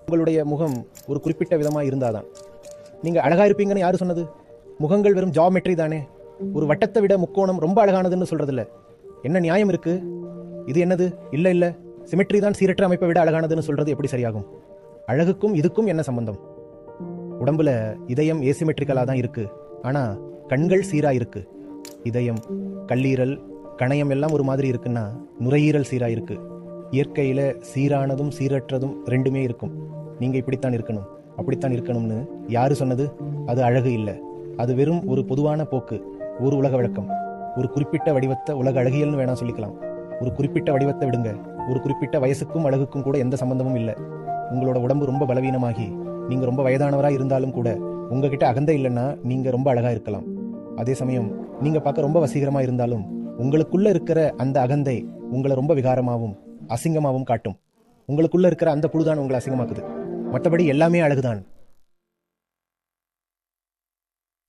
உங்களுடைய முகம் ஒரு குறிப்பிட்ட விதமாக இருந்தாதான் நீங்கள் அழகாக இருப்பீங்கன்னு யார் சொன்னது? முகங்கள் வெறும் ஜாமெட்ரி தானே. ஒரு வட்டத்தை விட முக்கோணம் ரொம்ப அழகானதுன்னு சொல்கிறதில்ல. என்ன நியாயம் இருக்கு? இது என்னது? இல்லை இல்லை, சிமெட்ரி தான் சீரற்ற அமைப்பை விட அழகானதுன்னு சொல்கிறது எப்படி சரியாகும்? அழகுக்கும் இதுக்கும் என்ன சம்பந்தம்? உடம்புல இதயம் ஏசிமெட்ரிக்கலாக தான் இருக்கு, ஆனால் கண்கள் சீராக இருக்கு. இதயம், கல்லீரல், கணையம் எல்லாம் ஒரு மாதிரி இருக்குன்னா நுரையீரல் சீராக இருக்கு. இயற்கையில் சீரானதும் சீரற்றதும் ரெண்டுமே இருக்கும். நீங்கள் இப்படித்தான் இருக்கணும், அப்படித்தான் இருக்கணும்னு யாரு சொன்னது? அது அழகு இல்லை, அது வெறும் ஒரு பொதுவான போக்கு, ஒரு உலக வழக்கம். ஒரு குறிப்பிட்ட வடிவத்தை உலக அழகியல்னு வேணா சொல்லிக்கலாம். ஒரு குறிப்பிட்ட வடிவத்தை விடுங்க, ஒரு குறிப்பிட்ட வயசுக்கும் அழகுக்கும் கூட எந்த சம்பந்தமும் இல்லை. உங்களோட உடம்பு ரொம்ப பலவீனமாகி நீங்கள் ரொம்ப வயதானவராக இருந்தாலும் கூட உங்ககிட்ட அகந்தை இல்லைன்னா நீங்கள் ரொம்ப அழகாக இருக்கலாம். அதே சமயம் நீங்கள் பார்க்க ரொம்ப வசீகரமாக இருந்தாலும் உங்களுக்குள்ள இருக்கிற அந்த அகந்தை உங்களை ரொம்ப விகாரமாகவும் அசிங்கமாகவும் காட்டும். உங்களுக்குள்ள இருக்கிற அந்த புழுதான் உங்களை அசிங்கமாக்குது. மற்றபடி எல்லாமே அழகுதான்.